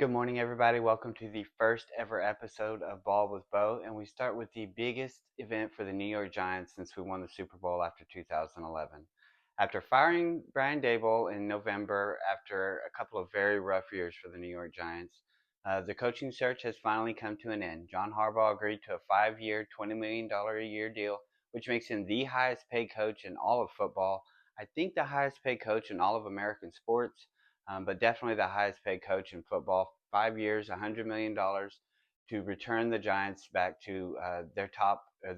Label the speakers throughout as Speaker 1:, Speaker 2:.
Speaker 1: Good morning, everybody. Welcome to the first ever episode of Ball with Bo. And we start with the biggest event for the New York Giants since we won the Super Bowl after 2011. After firing Brian Daboll in November after a couple of very rough years for the New York Giants, the coaching search has finally come to an end. John Harbaugh agreed to a 5 year, $20 million a year deal, which makes him the highest paid coach in all of football. I think the highest paid coach in all of American sports, but definitely the highest paid coach in football. 5 years, $100 million to return the Giants back to their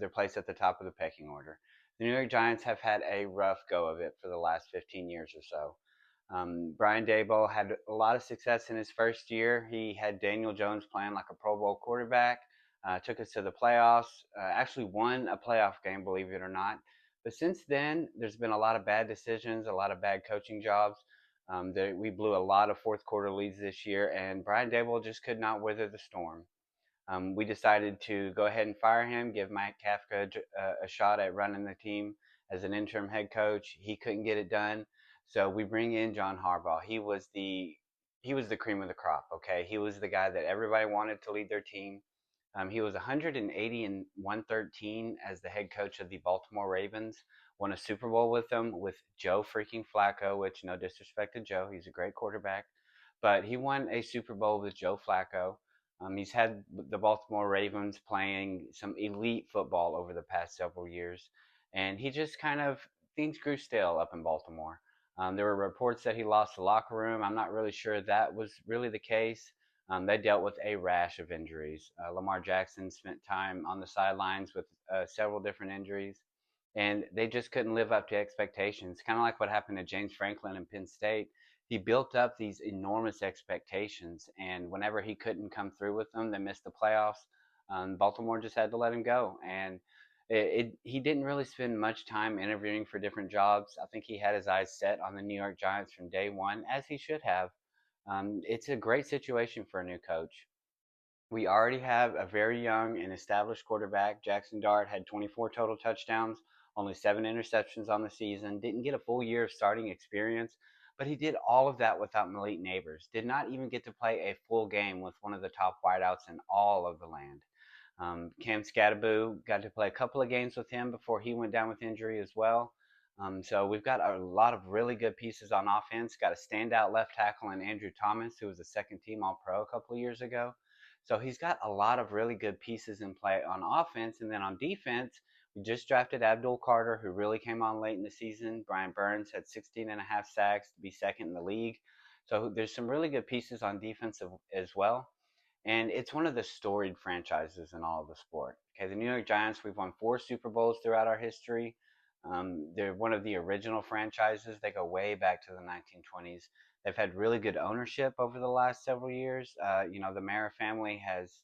Speaker 1: place at the top of the pecking order. The New York Giants have had a rough go of it for the last 15 years or so. Brian Daboll had a lot of success in his first year. He had Daniel Jones playing like a Pro Bowl quarterback, took us to the playoffs, actually won a playoff game, believe it or not. But since then, there's been a lot of bad decisions, a lot of bad coaching jobs. We blew a lot of fourth quarter leads this year, and Brian Dable just could not weather the storm. We decided to go ahead and fire him, give Mike Kafka a shot at running the team as an interim head coach. He couldn't get it done, so we bring in John Harbaugh. He was the cream of the crop. Okay, he was the guy that everybody wanted to lead their team. He was 180 and 113 as the head coach of the Baltimore Ravens. Won a Super Bowl with them with Joe freaking Flacco, which no disrespect to Joe, he's a great quarterback, but he won a Super Bowl with Joe Flacco. He's had the Baltimore Ravens playing some elite football over the past several years, and he just kind of things grew stale up in Baltimore. There were reports that he lost the locker room. I'm not really sure that was really the case. They dealt with a rash of injuries. Lamar Jackson spent time on the sidelines with several different injuries, and they just couldn't live up to expectations. Kind of like what happened to James Franklin in Penn State. He built up these enormous expectations, and whenever he couldn't come through with them, they missed the playoffs. Baltimore just had to let him go, and he didn't really spend much time interviewing for different jobs. I think he had his eyes set on the New York Giants from day one, as he should have. It's a great situation for a new coach. We already have a very young and established quarterback. Jackson Dart had 24 total touchdowns, only 7 interceptions on the season, didn't get a full year of starting experience, but he did all of that without Malik Neighbors. Did not even get to play a full game with one of the top wideouts in all of the land. Cam Scattaboo got to play a couple of games with him before he went down with injury as well. So we've got a lot of really good pieces on offense. Got a standout left tackle in Andrew Thomas, who was a second team All Pro a couple of years ago. So he's got a lot of really good pieces in play on offense. And then on defense, we just drafted Abdul Carter, who really came on late in the season. Brian Burns had 16 and a half sacks to be second in the league. So there's some really good pieces on defense as well. And it's one of the storied franchises in all of the sport. Okay, the New York Giants, we've won 4 Super Bowls throughout our history. They're one of the original franchises. They go way back to the 1920s. They've had really good ownership over the last several years. The Mara family has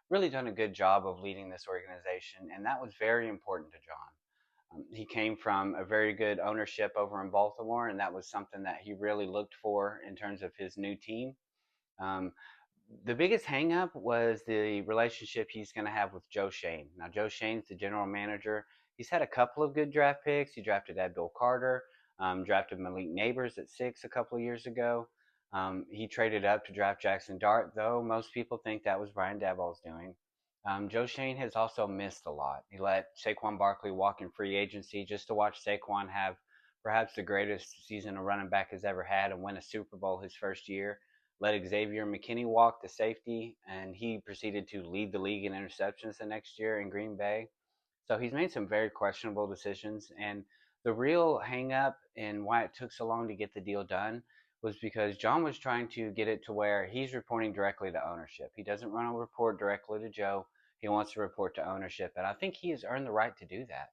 Speaker 1: really done a good job of leading this organization, and that was very important to John. He came from a very good ownership over in Baltimore, and that was something that he really looked for in terms of his new team. Um, the biggest hangup was the relationship he's going to have with Joe Shane. Now, Joe Shane's the general manager. He's had a couple of good draft picks. He drafted Abdul Carter, drafted Malik Neighbors at 6 a couple of years ago. He traded up to draft Jackson Dart, though most people think that was Brian Daboll's doing. Joe Shane has also missed a lot. He let Saquon Barkley walk in free agency just to watch Saquon have perhaps the greatest season a running back has ever had and win a Super Bowl his first year. Let Xavier McKinney walk to safety, and he proceeded to lead the league in interceptions the next year in Green Bay. So he's made some very questionable decisions. And the real hang up and why it took so long to get the deal done was because John was trying to get it to where he's reporting directly to ownership. He doesn't run a report directly to Joe. He wants to report to ownership. And I think he has earned the right to do that.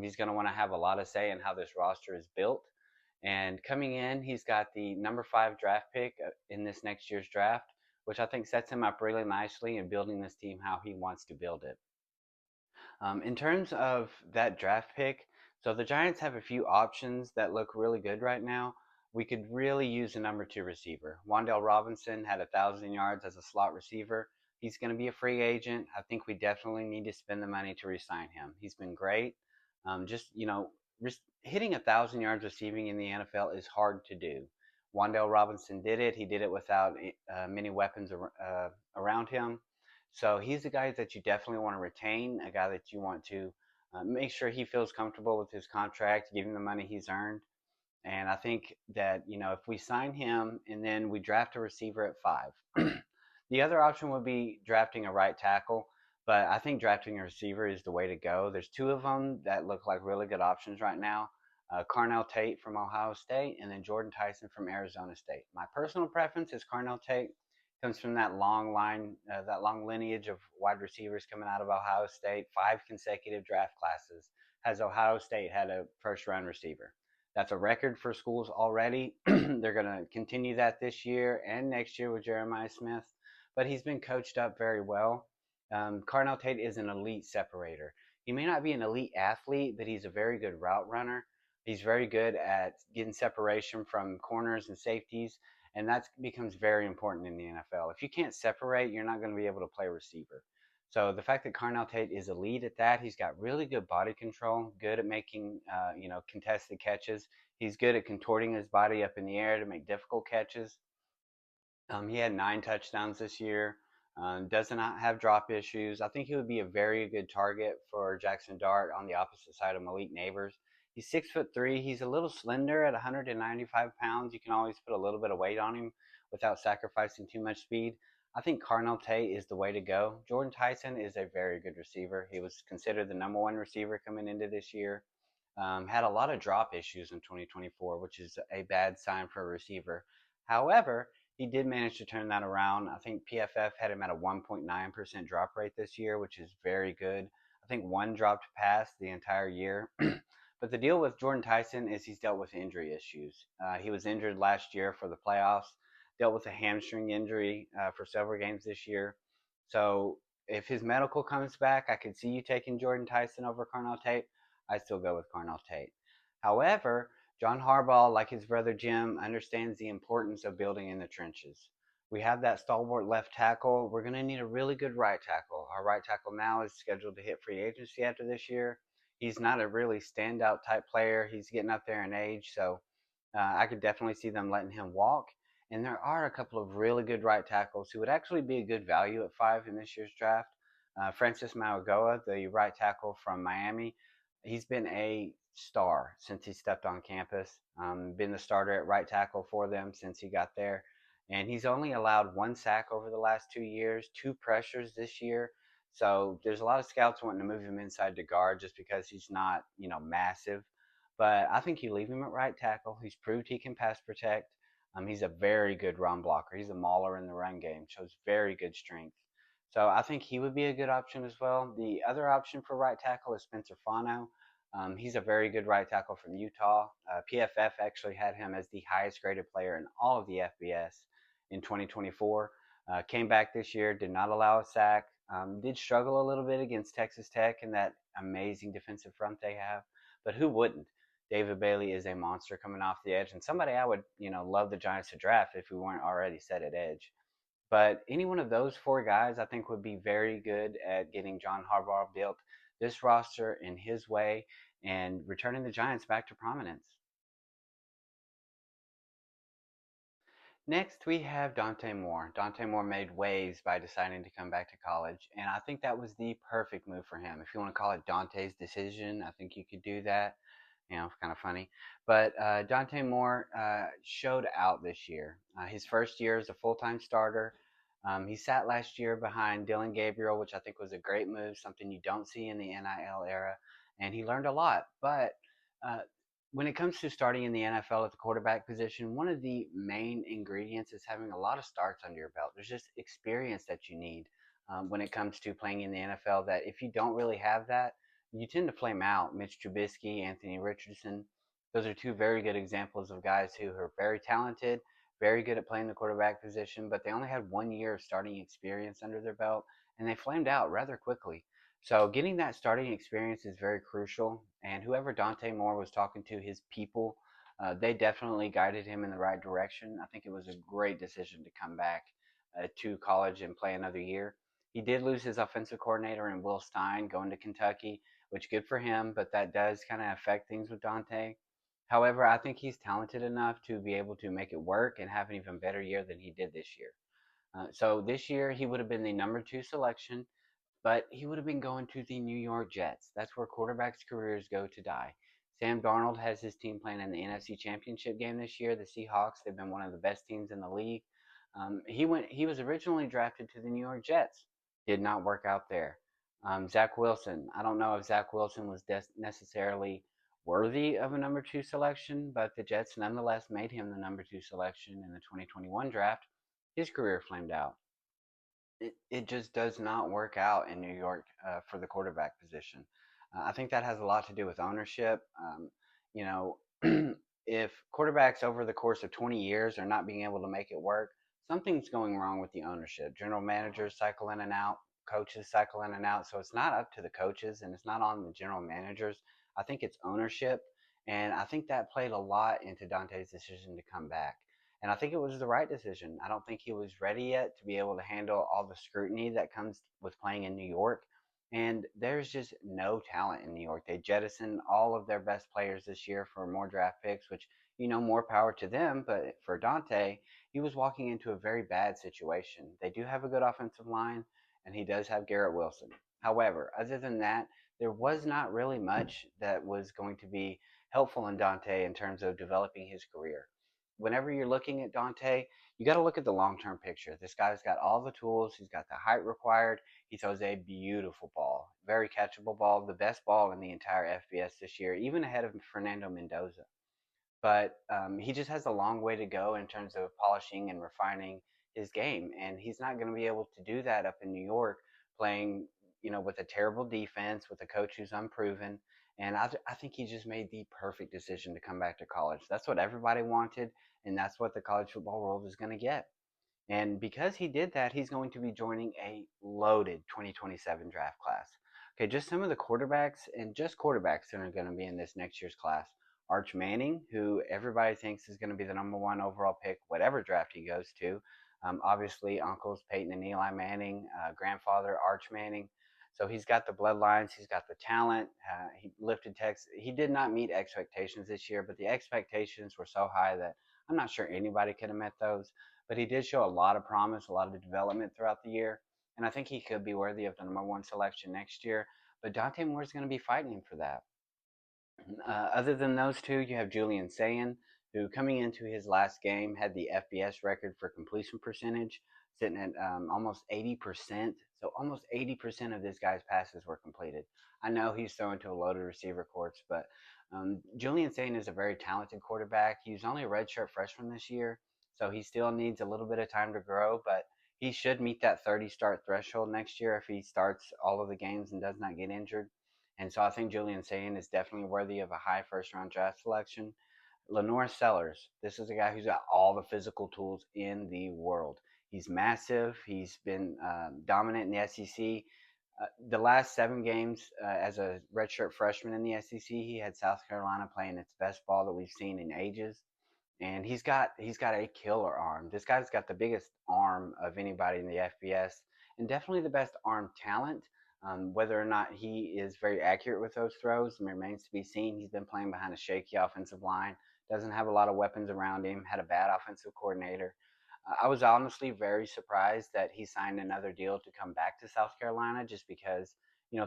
Speaker 1: He's going to want to have a lot of say in how this roster is built. And coming in, he's got the number 5 draft pick in this next year's draft, which I think sets him up really nicely in building this team how he wants to build it. In terms of that draft pick, so the Giants have a few options that look really good right now. We could really use a number 2 receiver. Wan'Dale Robinson had 1,000 yards as a slot receiver. He's going to be a free agent. I think we definitely need to spend the money to re-sign him. He's been great. Just hitting 1,000 yards receiving in the NFL is hard to do. Wandale Robinson did it. He did it without many weapons around him. So he's a guy that you definitely want to retain, a guy that you want to make sure he feels comfortable with his contract, give him the money he's earned. And I think that, if we sign him and then we draft a receiver at 5, the other option would be drafting a right tackle. But I think drafting a receiver is the way to go. There's two of them that look like really good options right now. Carnell Tate from Ohio State, and then Jordan Tyson from Arizona State. My personal preference is Carnell Tate. Comes from that long line, that long lineage of wide receivers coming out of Ohio State. 5 consecutive draft classes has Ohio State had a first-round receiver. That's a record for schools already. They're going to continue that this year and next year with Jeremiah Smith. But he's been coached up very well. Carnell Tate is an elite separator. He may not be an elite athlete, but he's a very good route runner. He's very good at getting separation from corners and safeties, and that becomes very important in the NFL. If you can't separate, you're not going to be able to play receiver. So the fact that Carnell Tate is elite at that, he's got really good body control, good at making contested catches. He's good at contorting his body up in the air to make difficult catches. He had 9 touchdowns this year. Does not have drop issues. I think he would be a very good target for Jackson Dart on the opposite side of Malik Neighbors. He's 6'3". He's a little slender at 195 pounds. You can always put a little bit of weight on him without sacrificing too much speed. I think Carnell Tate is the way to go. Jordan Tyson is a very good receiver. He was considered the #1 receiver coming into this year. Had a lot of drop issues in 2024, which is a bad sign for a receiver. However, he did manage to turn that around. I think PFF had him at a 1.9% drop rate this year, which is very good. I think one dropped pass the entire year. But the deal with Jordan Tyson is he's dealt with injury issues. He was injured last year for the playoffs, dealt with a hamstring injury for several games this year. So if his medical comes back, I could see you taking Jordan Tyson over Carnell Tate. I still go with Carnell Tate. However, John Harbaugh, like his brother Jim, understands the importance of building in the trenches. We have that stalwart left tackle. We're going to need a really good right tackle. Our right tackle now is scheduled to hit free agency after this year. He's not a really standout type player. He's getting up there in age, so I could definitely see them letting him walk. And there are a couple of really good right tackles who would actually be a good value at 5 in this year's draft. Francis Mauigoa, the right tackle from Miami, he's been a star since he stepped on campus. Been the starter at right tackle for them since he got there. And he's only allowed 1 sack over the last 2 years, 2 pressures this year. So there's a lot of scouts wanting to move him inside to guard just because he's not, massive. But I think you leave him at right tackle. He's proved he can pass protect. He's a very good run blocker. He's a mauler in the run game. Shows very good strength. So I think he would be a good option as well. The other option for right tackle is Spencer Fano. He's a very good right tackle from Utah. PFF actually had him as the highest graded player in all of the FBS in 2024. Came back this year, did not allow a sack. Did struggle a little bit against Texas Tech and that amazing defensive front they have. But who wouldn't? David Bailey is a monster coming off the edge and somebody I would, love the Giants to draft if we weren't already set at edge. But any one of those 4 guys, I think, would be very good at getting John Harbaugh built this roster in his way and returning the Giants back to prominence. Next, we have Dante Moore. Dante Moore made waves by deciding to come back to college, and I think that was the perfect move for him. If you want to call it Dante's decision, I think you could do that. Kind of funny. But Dante Moore showed out this year. His first year as a full-time starter. He sat last year behind Dylan Gabriel, which I think was a great move, something you don't see in the NIL era. And he learned a lot. But uh, when it comes to starting in the NFL at the quarterback position, one of the main ingredients is having a lot of starts under your belt. There's just experience that you need when it comes to playing in the NFL that if you don't really have that, you tend to flame out. Mitch Trubisky, Anthony Richardson, those are 2 very good examples of guys who are very talented, very good at playing the quarterback position, but they only had 1 year of starting experience under their belt, and they flamed out rather quickly. So getting that starting experience is very crucial. And whoever Dante Moore was talking to, his people, they definitely guided him in the right direction. I think it was a great decision to come back to college and play another year. He did lose his offensive coordinator in Will Stein going to Kentucky, which good for him, but that does kind of affect things with Dante. However, I think he's talented enough to be able to make it work and have an even better year than he did this year. So this year he would have been the number two selection, but he would have been going to the New York Jets. That's where quarterbacks' careers go to die. Sam Darnold has his team playing in the NFC Championship game this year. The Seahawks, they've been one of the best teams in the league. He was originally drafted to the New York Jets. Did not work out there. Zach Wilson. I don't know if Zach Wilson was necessarily worthy of a number two selection, but the Jets nonetheless made him the number two selection in the 2021 draft. His career flamed out. It just does not work out in New York for the quarterback position. I think that has a lot to do with ownership. You know, if quarterbacks over the course of 20 years are not being able to make it work, something's going wrong with the ownership. General managers cycle in and out, coaches cycle in and out. So it's not up to the coaches and it's not on the general managers. I think it's ownership. And I think that played a lot into Dante's decision to come back. And I think it was the right decision. I don't think he was ready yet to be able to handle all the scrutiny that comes with playing in New York. And there's just no talent in New York. They jettisoned all of their best players this year for more draft picks, which, more power to them. But for Dante, he was walking into a very bad situation. They do have a good offensive line, and he does have Garrett Wilson. However, other than that, there was not really much that was going to be helpful in Dante in terms of developing his career. Whenever you're looking at Dante, you got to look at the long term picture. This guy's got all the tools, he's got the height required. He throws a beautiful ball, very catchable ball, the best ball in the entire FBS this year, even ahead of Fernando Mendoza. But he just has a long way to go in terms of polishing and refining his game, and he's not going to be able to do that up in New York, playing with a terrible defense, with a coach who's unproven. And I think he just made the perfect decision to come back to college. That's what everybody wanted, and that's what the college football world is going to get. And because he did that, he's going to be joining a loaded 2027 draft class. Okay, just some of the quarterbacks and just quarterbacks that are going to be in this next year's class. Arch Manning, who everybody thinks is going to be the number one overall pick, whatever draft he goes to. Obviously, uncles Peyton and Eli Manning, grandfather Arch Manning. So he's got the bloodlines, he's got the talent. He lifted Texas. He did not meet expectations this year, but the expectations were so high that I'm not sure anybody could have met those. But he did show a lot of promise, a lot of development throughout the year. And I think he could be worthy of the number one selection next year. But Dante Moore is going to be fighting him for that. Other than those two, you have Julian Sayin, who coming into his last game had the FBS record for completion percentage, sitting at almost 80%. So almost 80% of this guy's passes were completed. I know he's throwing to a loaded receiver corps, but Julian Sayin is a very talented quarterback. He's only a redshirt freshman this year, so he still needs a little bit of time to grow, but he should meet that 30 start threshold next year if he starts all of the games and does not get injured. And so I think Julian Sayin is definitely worthy of a high first round draft selection. Lenore Sellers, this is a guy who's got all the physical tools in the world. He's massive. He's been dominant in the SEC. The last 7 games as a redshirt freshman in the SEC, he had South Carolina playing its best ball that we've seen in ages. And he's got a killer arm. This guy's got the biggest arm of anybody in the FBS, and definitely the best arm talent. Whether or not he is very accurate with those throws remains to be seen. He's been playing behind a shaky offensive line, doesn't have a lot of weapons around him, had a bad offensive coordinator. I was honestly very surprised that he signed another deal to come back to South Carolina just because,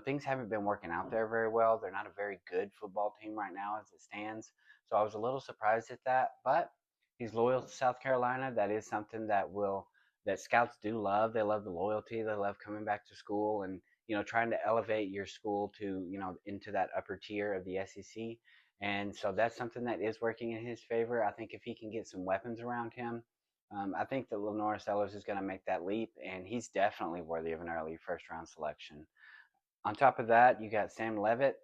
Speaker 1: things haven't been working out there very well. They're not a very good football team right now as it stands. So I was a little surprised at that, but he's loyal to South Carolina. That is something that scouts do love. They love the loyalty. They love coming back to school and trying to elevate your school to into that upper tier of the SEC. And so that's something that is working in his favor. I think if he can get some weapons around him, I think that Lenore Sellers is going to make that leap, and he's definitely worthy of an early first round selection. On top of that, you got Sam Levitt.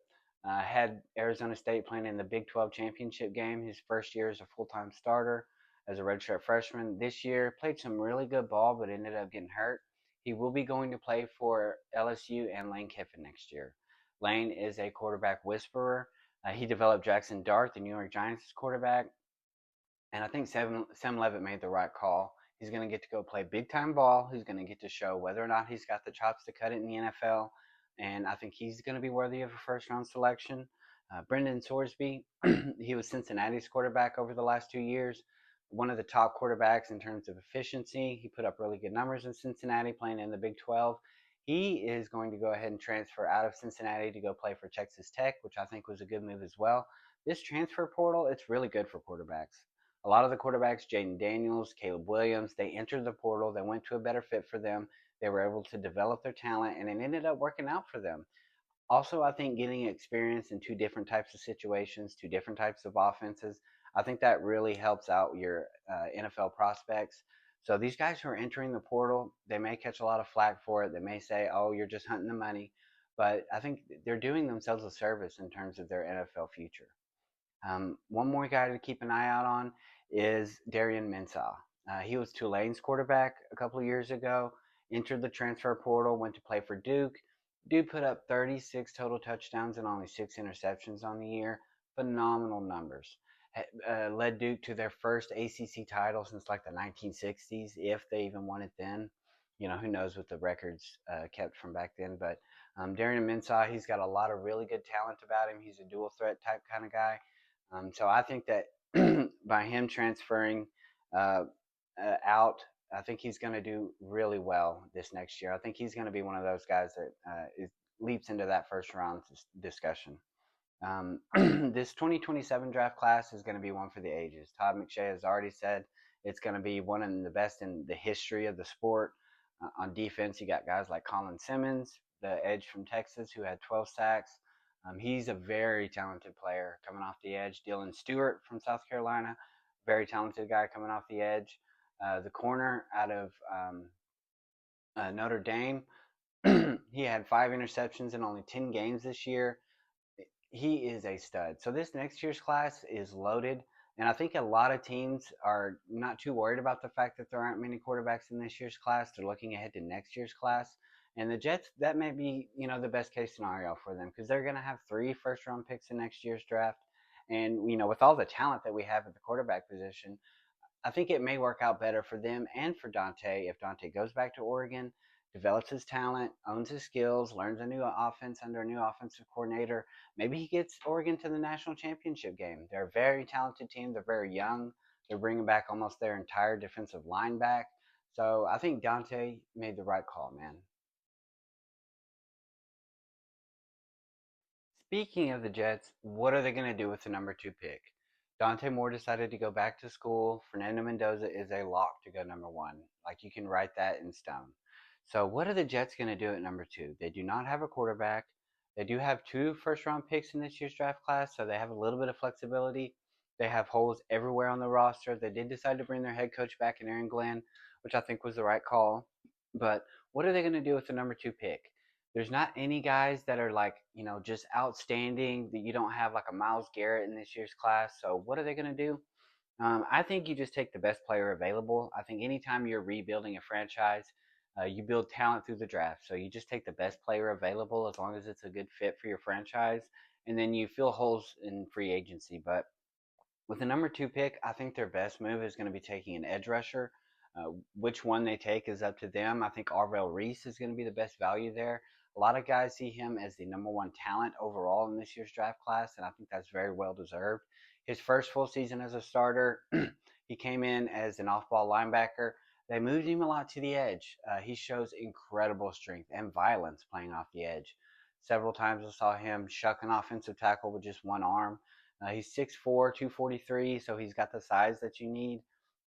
Speaker 1: Had Arizona State playing in the Big 12 championship game his first year as a full time starter as a redshirt freshman. This year, played some really good ball, but ended up getting hurt. He will be going to play for LSU and Lane Kiffin next year. Lane is a quarterback whisperer. He developed Jackson Dart, the New York Giants quarterback, and I think Sam Levitt made the right call. He's going to get to go play big time ball. He's going to get to show whether or not he's got the chops to cut it in the NFL. And I think he's going to be worthy of a first round selection. Brendan Sorsby, he was Cincinnati's quarterback over the last 2 years. One of the top quarterbacks in terms of efficiency. He put up really good numbers in Cincinnati playing in the Big 12. He is going to go ahead and transfer out of Cincinnati to go play for Texas Tech, which I think was a good move as well. This transfer portal, it's really good for quarterbacks. A lot of the quarterbacks, Jaden Daniels, Caleb Williams, they entered the portal. They went to a better fit for them. They were able to develop their talent, and it ended up working out for them. Also, I think getting experience in two different types of situations, two different types of offenses, I think that really helps out your NFL prospects. So these guys who are entering the portal, they may catch a lot of flack for it. They may say, "Oh, you're just hunting the money," but I think they're doing themselves a service in terms of their NFL future. One more guy to keep an eye out on is Darian Mensah. He was Tulane's quarterback a couple of years ago, entered the transfer portal, went to play for Duke. Dude put up 36 total touchdowns and only 6 interceptions on the year. Phenomenal numbers. Led Duke to their first ACC title since like the 1960s, if they even won it then. Who knows what the records kept from back then. But Darian Mensah, he's got a lot of really good talent about him. He's a dual threat type kind of guy. So I think that by him transferring uh, out, I think he's going to do really well this next year. I think he's going to be one of those guys that leaps into that first round discussion. This 2027 draft class is going to be one for the ages. Todd McShay has already said it's going to be one of the best in the history of the sport. On defense, you got guys like Colin Simmons, the edge from Texas, who had 12 sacks. He's a very talented player coming off the edge. Dylan Stewart from South Carolina, very talented guy coming off the edge. The corner out of Notre Dame, he had 5 interceptions in only 10 games this year. He is a stud. So this next year's class is loaded. And I think a lot of teams are not too worried about the fact that there aren't many quarterbacks in this year's class. They're looking ahead to next year's class. And the Jets, that may be, the best case scenario for them because they're going to have 3 first-round picks in next year's draft. And, with all the talent that we have at the quarterback position, I think it may work out better for them and for Dante if Dante goes back to Oregon, develops his talent, owns his skills, learns a new offense under a new offensive coordinator. Maybe he gets Oregon to the national championship game. They're a very talented team. They're very young. They're bringing back almost their entire defensive line back. So I think Dante made the right call, man. Speaking of the Jets, what are they going to do with the number 2 pick? Dante Moore decided to go back to school. Fernando Mendoza is a lock to go number 1. Like you can write that in stone. So what are the Jets going to do at number 2? They do not have a quarterback. They do have 2 first-round picks in this year's draft class, so they have a little bit of flexibility. They have holes everywhere on the roster. They did decide to bring their head coach back in Aaron Glenn, which I think was the right call. But what are they going to do with the number 2 pick? There's not any guys that are like, just outstanding that you don't have like a Miles Garrett in this year's class. So what are they going to do? I think you just take the best player available. I think anytime you're rebuilding a franchise, you build talent through the draft. So you just take the best player available as long as it's a good fit for your franchise. And then you fill holes in free agency. But with the number 2 pick, I think their best move is going to be taking an edge rusher. Which one they take is up to them. I think Arvell Reese is going to be the best value there. A lot of guys see him as the number 1 talent overall in this year's draft class, and I think that's very well deserved. His first full season as a starter, he came in as an off-ball linebacker. They moved him a lot to the edge. He shows incredible strength and violence playing off the edge. Several times I saw him shuck an offensive tackle with just one arm. He's 6'4", 243, so he's got the size that you need.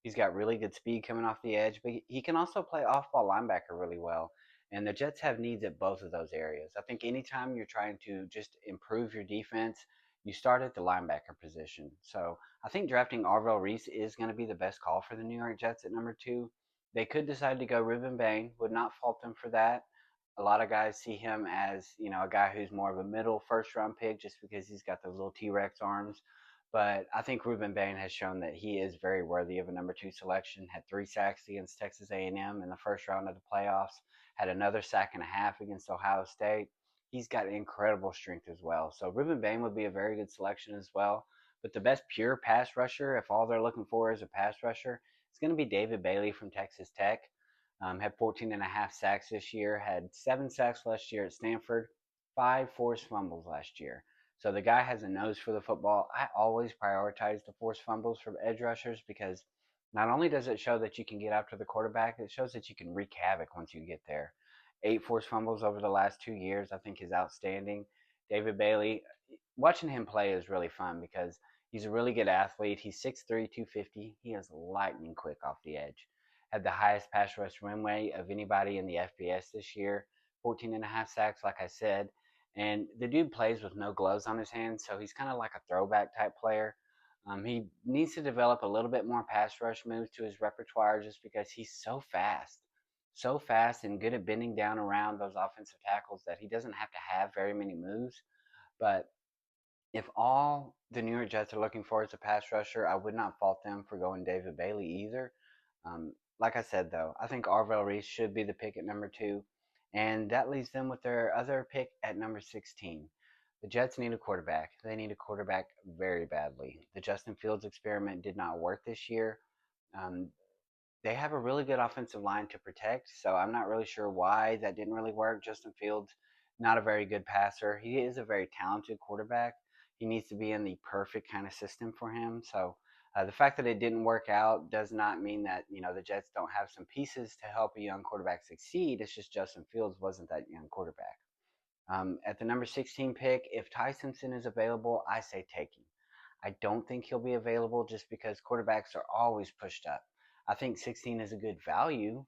Speaker 1: He's got really good speed coming off the edge, but he can also play off-ball linebacker really well. And the Jets have needs at both of those areas. I think anytime you're trying to just improve your defense, you start at the linebacker position. So I think drafting Arvell Reese is going to be the best call for the New York Jets at number 2. They could decide to go Ruben Bain. Would not fault them for that. A lot of guys see him as, a guy who's more of a middle first-round pick just because he's got those little T-Rex arms. But I think Ruben Bain has shown that he is very worthy of a number 2 selection. Had 3 sacks against Texas A&M in the first round of the playoffs. Had another sack and a half against Ohio State. He's got incredible strength as well. So Ruben Bain would be a very good selection as well. But the best pure pass rusher, if all they're looking for is a pass rusher, is going to be David Bailey from Texas Tech. Had 14 and a half sacks this year. Had 7 sacks last year at Stanford. 5 forced fumbles last year. So the guy has a nose for the football. I always prioritize the forced fumbles for edge rushers because not only does it show that you can get after the quarterback, it shows that you can wreak havoc once you get there. 8 forced fumbles over the last 2 years, I think, is outstanding. David Bailey, watching him play is really fun because he's a really good athlete. He's 6'3", 250. He is lightning quick off the edge. Had the highest pass rush win rate of anybody in the FBS this year, 14 and a half sacks, like I said. And the dude plays with no gloves on his hands, so he's kind of like a throwback type player. He needs to develop a little bit more pass rush moves to his repertoire just because he's so fast and good at bending down around those offensive tackles that he doesn't have to have very many moves. But if all the New York Jets are looking for is a pass rusher, I would not fault them for going David Bailey either. Like I said, though, I think Arvell Reese should be the pick at number 2, and that leaves them with their other pick at number 16. The Jets need a quarterback. They need a quarterback very badly. The Justin Fields experiment did not work this year. Um, they have a really good offensive line to protect, so I'm not really sure why that didn't really work. Justin Fields, not a very good passer. He is a very talented quarterback. He needs to be in the perfect kind of system for him. So the fact that it didn't work out does not mean that the Jets don't have some pieces to help a young quarterback succeed. It's just Justin Fields wasn't that young quarterback. At the number 16 pick, if Ty Simpson is available, I say take him. I don't think he'll be available just because quarterbacks are always pushed up. I think 16 is a good value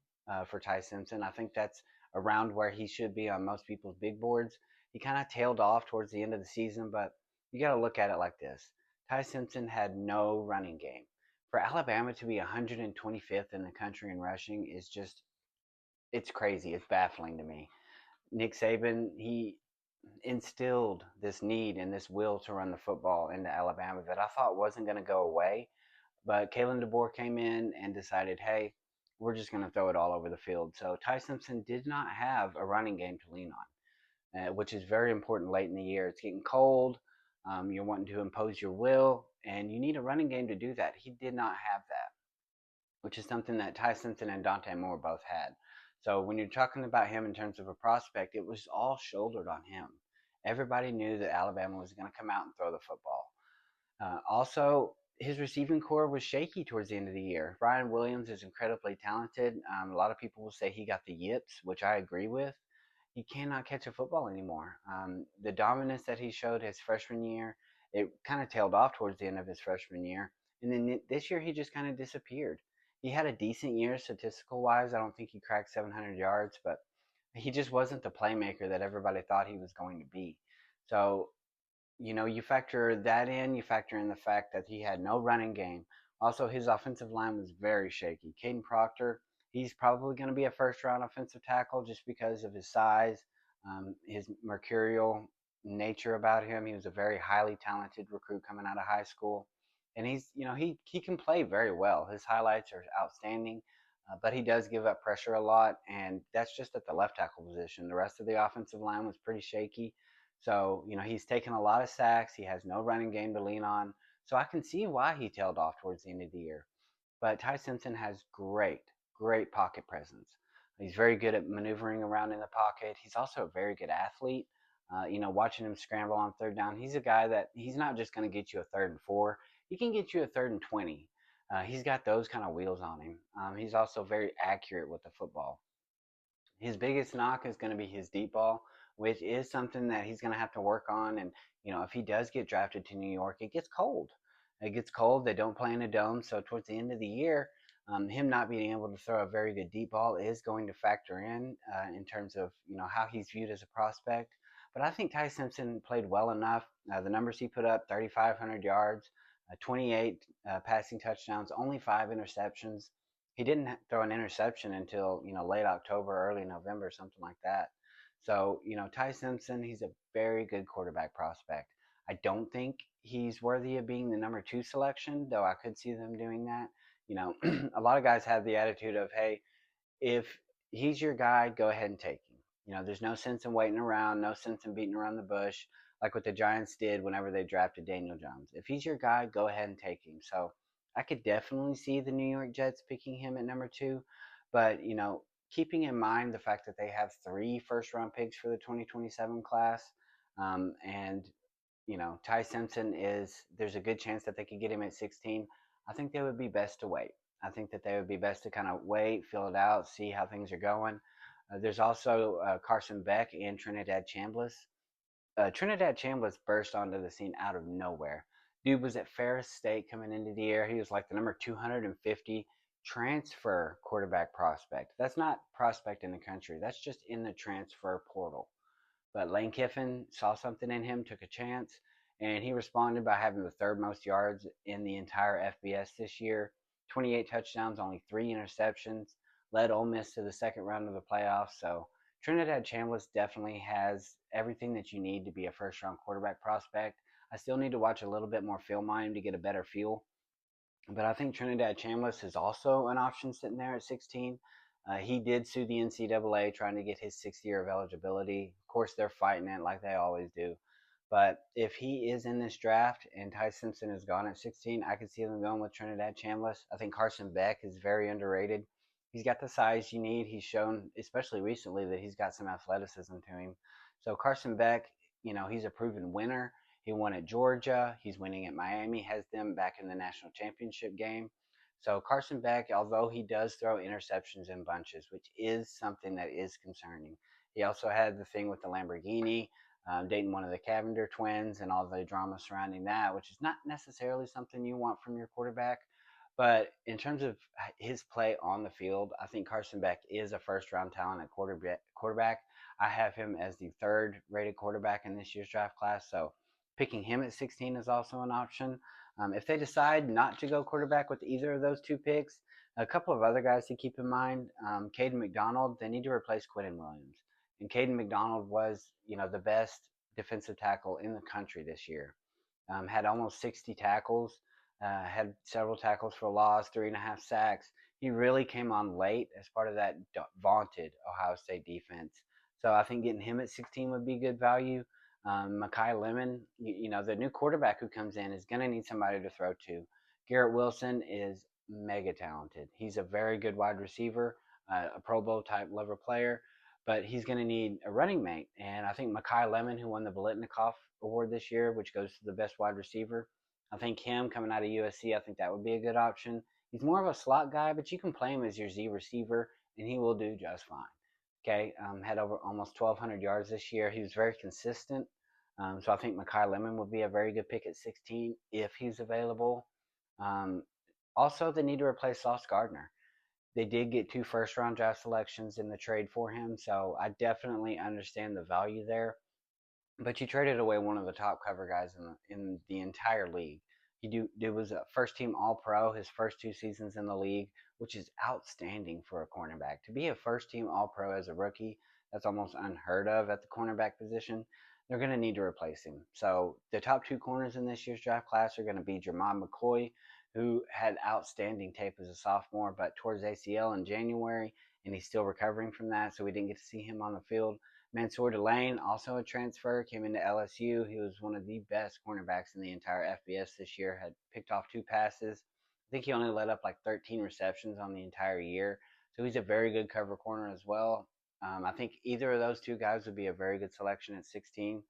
Speaker 1: for Ty Simpson. I think that's around where he should be on most people's big boards. He kind of tailed off towards the end of the season, but you got to look at it like this. Ty Simpson had no running game. For Alabama to be 125th in the country in rushing is just, it's crazy. It's baffling to me. Nick Saban, he instilled this need and this will to run the football into Alabama that I thought wasn't going to go away. But Kalen DeBoer came in and decided, hey, we're just going to throw it all over the field. So Ty Simpson did not have a running game to lean on, which is very important late in the year. It's getting cold. You're wanting to impose your will, and you need a running game to do that. He did not have that, which is something that Ty Simpson and Dante Moore both had. So when you're talking about him in terms of a prospect, it was all shouldered on him. Everybody knew that Alabama was going to come out and throw the football. Also, his receiving core was shaky towards the end of the year. Brian Williams is incredibly talented. A lot of people will say he got the yips, which I agree with. He cannot catch a football anymore. The dominance that he showed his freshman year, it kind of tailed off towards the end of his freshman year. And then this year, he just kind of disappeared. He had a decent year statistical wise. I don't think he cracked 700 yards, but he just wasn't the playmaker that everybody thought he was going to be. So you factor that in. You factor in the fact that he had no running game. Also, his offensive line was very shaky. Caden Proctor, he's probably going to be a first-round offensive tackle just because of his size, his mercurial nature about him. He was a very highly talented recruit coming out of high school, and he can play very well. His highlights are outstanding. But he does give up pressure a lot, and that's just at the left tackle position. The rest of the offensive line was pretty shaky. So, he's taken a lot of sacks. He has no running game to lean on. So I can see why he tailed off towards the end of the year. But Ty Simpson has great pocket presence. He's very good at maneuvering around in the pocket. He's also a very good athlete. Watching him scramble on third down, he's a guy that he's not just going to get you a 3rd and 4. He can get you a 3rd and 20. He's got those kind of wheels on him. He's also very accurate with the football. His biggest knock is going to be his deep ball, which is something that he's going to have to work on. And, if he does get drafted to New York, it gets cold. It gets cold. They don't play in a dome. So towards the end of the year, him not being able to throw a very good deep ball is going to factor in terms of, how he's viewed as a prospect. But I think Ty Simpson played well enough. The numbers he put up, 3,500 yards, 28 passing touchdowns, only 5 interceptions. He didn't throw an interception until late October, early November, something like that. So Ty Simpson, he's a very good quarterback prospect. I don't think he's worthy of being the number 2 selection, though I could see them doing that. A lot of guys have the attitude of, hey, if he's your guy, go ahead and take him. There's no sense in waiting around, no sense in beating around the bush, like what the Giants did whenever they drafted Daniel Jones. If he's your guy, go ahead and take him. So I could definitely see the New York Jets picking him at number 2, but keeping in mind the fact that they have 3 first-round picks for the 2027 class, and Ty Simpson there's a good chance that they could get him at 16. I think they would be best to wait. I think that they would be best to kind of wait, feel it out, see how things are going. There's also Carson Beck and Trinidad Chambliss. Trinidad Chambliss burst onto the scene out of nowhere. Dude was at Ferris State coming into the year. He was like the number 250 transfer quarterback prospect. That's not prospect in the country. That's just in the transfer portal. But Lane Kiffin saw something in him, took a chance, and he responded by having the third most yards in the entire FBS this year. 28 touchdowns, only 3 interceptions, led Ole Miss to the second round of the playoffs. So Trinidad Chambliss definitely has everything that you need to be a first round quarterback prospect. I still need to watch a little bit more film on him to get a better feel. But I think Trinidad Chambliss is also an option sitting there at 16. He did sue the NCAA trying to get his 6th year of eligibility. Of course, they're fighting it like they always do. But if he is in this draft and Ty Simpson is gone at 16, I could see them going with Trinidad Chambliss. I think Carson Beck is very underrated. He's got the size you need. He's shown, especially recently, that he's got some athleticism to him. So Carson Beck, he's a proven winner. He won at Georgia. He's winning at Miami, has them back in the national championship game. So Carson Beck, although he does throw interceptions in bunches, which is something that is concerning. He also had the thing with the Lamborghini, dating one of the Cavender twins and all the drama surrounding that, which is not necessarily something you want from your quarterback. But in terms of his play on the field, I think Carson Beck is a first round talent at quarterback. I have him as the third rated quarterback in this year's draft class. So picking him at 16 is also an option. If they decide not to go quarterback with either of those two picks, a couple of other guys to keep in mind. Caden McDonald, they need to replace Quinton Williams. And Caden McDonald was, the best defensive tackle in the country this year. Had almost 60 tackles, had several tackles for loss, 3.5 sacks. He really came on late as part of that vaunted Ohio State defense. So I think getting him at 16 would be good value. Makai Lemon, the new quarterback who comes in is going to need somebody to throw to. Garrett Wilson is mega talented. He's a very good wide receiver, a Pro Bowl type level player, but he's going to need a running mate. And I think Makai Lemon, who won the Bolitnikoff Award this year, which goes to the best wide receiver, I think him coming out of USC, I think that would be a good option. He's more of a slot guy, but you can play him as your Z receiver, and he will do just fine. Okay, had over almost 1,200 yards this year. He was very consistent. So I think Makai Lemon would be a very good pick at 16 if he's available. Um, Also, they need to replace Sauce Gardner. They did get 2 first-round draft selections in the trade for him, so I definitely understand the value there. But you traded away one of the top cover guys in the entire league. He was a first team All Pro his first 2 seasons in the league, which is outstanding for a cornerback. To be a first team All Pro as a rookie, that's almost unheard of at the cornerback position. They're going to need to replace him. So the top 2 corners in this year's draft class are going to be Jermon McCoy, who had outstanding tape as a sophomore, but towards ACL in January, and he's still recovering from that, so we didn't get to see him on the field. Mansour Delane, also a transfer, came into LSU. He was one of the best cornerbacks in the entire FBS this year, had picked off 2 passes. I think he only let up like 13 receptions on the entire year. So he's a very good cover corner as well. I think either of those 2 guys would be a very good selection at 16.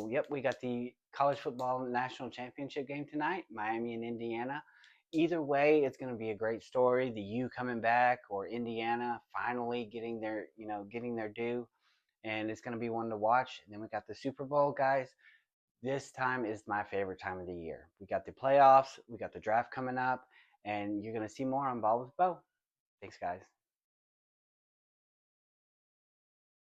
Speaker 1: Yep, we got the college football national championship game tonight, Miami and Indiana. Either way, it's going to be a great story. The U coming back, or Indiana finally getting their due, and it's going to be one to watch. And then we got the Super Bowl, guys. This time is my favorite time of the year. We got the playoffs, we got the draft coming up, and you're going to see more on Ball with Bo. Thanks, guys.